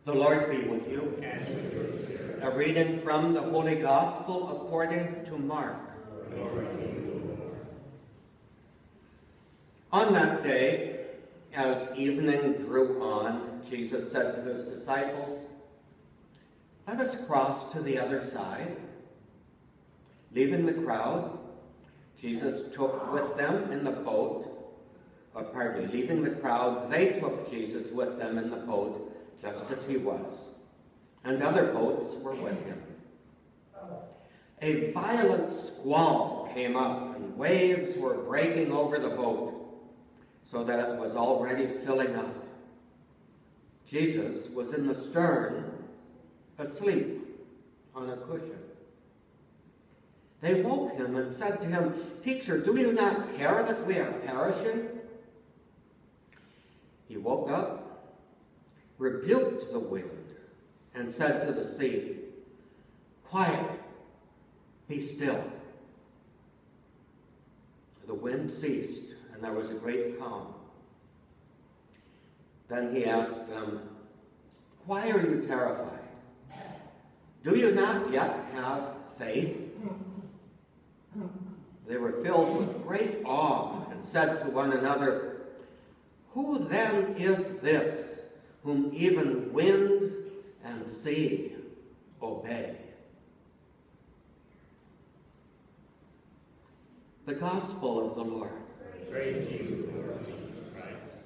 The Lord be with you. And with your spirit. A reading from the Holy Gospel according to Mark. Glory to you, Lord. On that day, as evening drew on, Jesus said to his disciples, "Let us cross to the other side." Leaving the crowd, Jesus took with them in the boat, leaving the crowd, they took Jesus with them in the boat, just as he was, and other boats were with him. A violent squall came up, and waves were breaking over the boat, so that it was already filling up. Jesus was in the stern, asleep on a cushion. They woke him and said to him, "Teacher, do you not care that we are perishing?" He woke up, rebuked the wind, and said to the sea, "Quiet, be still." The wind ceased, and there was a great calm. Then he asked them, "Why are you terrified? Do you not yet have faith?" They were filled with great awe and said to one another, "Who then is this whom even wind and sea obey?" The Gospel of the Lord. Praise to you, Lord Jesus Christ.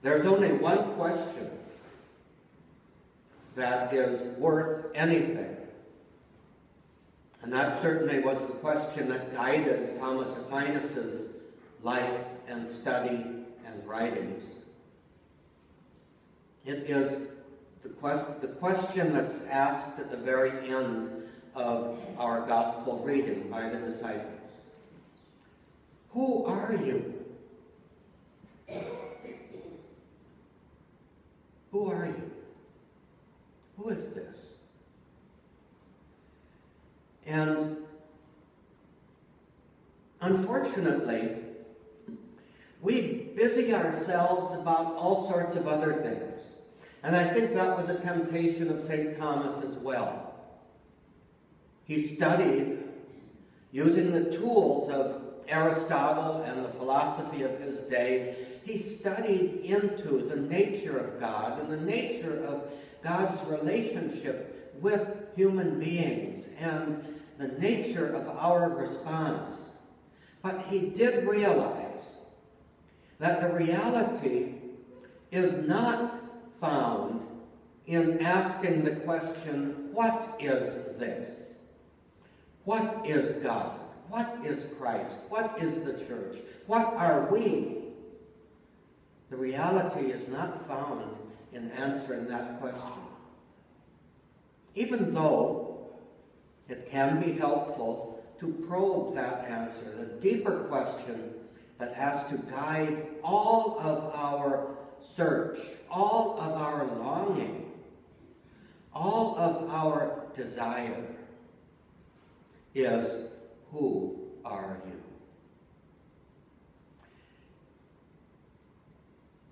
There's only one question that is worth anything. And that certainly was the question that guided Thomas Aquinas' life and study and writings. It is the question that's asked at the very end of our gospel reading by the disciples. Who are you? Who are you? Who is this? And unfortunately, we busy ourselves about all sorts of other things. And I think that was a temptation of St. Thomas as well. He studied using the tools of Aristotle and the philosophy of his day. He studied into the nature of God and the nature of God's relationship with human beings and the nature of our response. But he did realize that the reality is not found in asking the question, what is this? What is God? What is Christ? What is the church? What are we? The reality is not found in answering that question. Even though it can be helpful to probe that answer, the deeper question that has to guide all of our search, all of our longing, all of our desire is, who are you?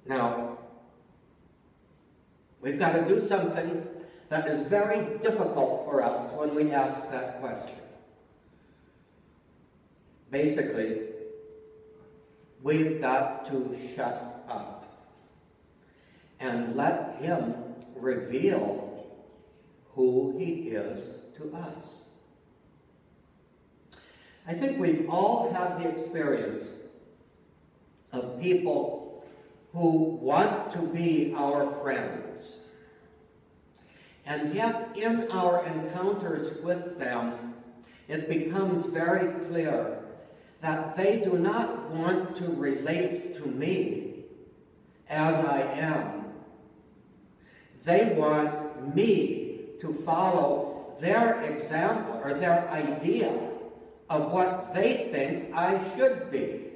Now, we've got to do something that is very difficult for us when we ask that question. Basically, we've got to shut up and let him reveal who he is to us. I think we've all had the experience of people who want to be our friends. And yet, in our encounters with them, it becomes very clear that they do not want to relate to me as I am. They want me to follow their example or their idea of what they think I should be.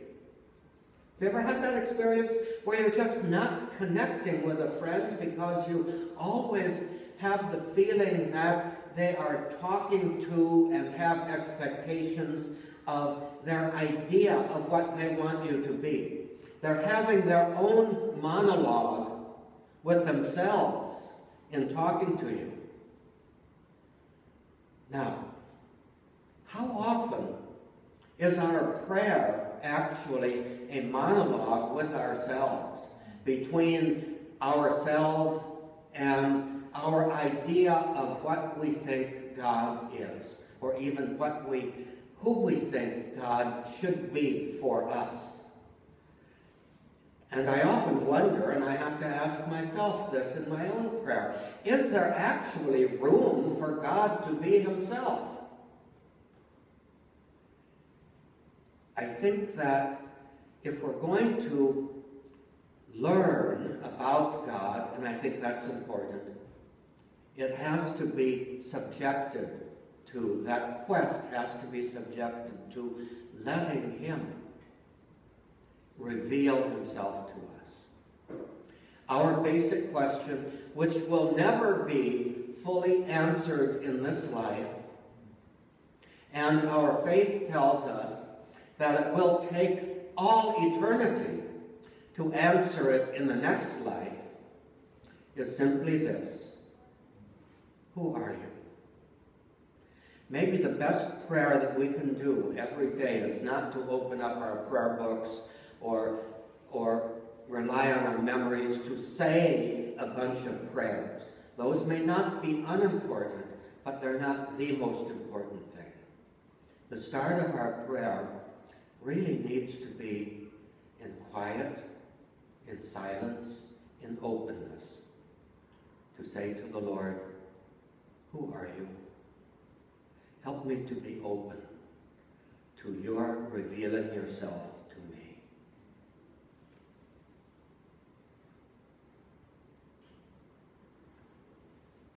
Have you ever had that experience where you're just not connecting with a friend because you always have the feeling that they are talking to and have expectations of their idea of what they want you to be. They're having their own monologue with themselves in talking to you. Now, how often is our prayer actually a monologue with ourselves, between ourselves and our idea of what we think God is, or even who we think God should be for us? And I often wonder, and I have to ask myself this in my own prayer, is there actually room for God to be himself? I think that if we're going to learn about God, and I think that's important, it has to be subjected to, that quest has to be subjected to letting him reveal himself to us. Our basic question, which will never be fully answered in this life, and our faith tells us that it will take all eternity to answer it in the next life, is simply this: who are you? Maybe the best prayer that we can do every day is not to open up our prayer books or rely on our memories to say a bunch of prayers. Those may not be unimportant, but they're not the most important thing. The start of our prayer really needs to be in quiet, in silence, in openness, to say to the Lord, who are you? Help me to be open to your revealing yourself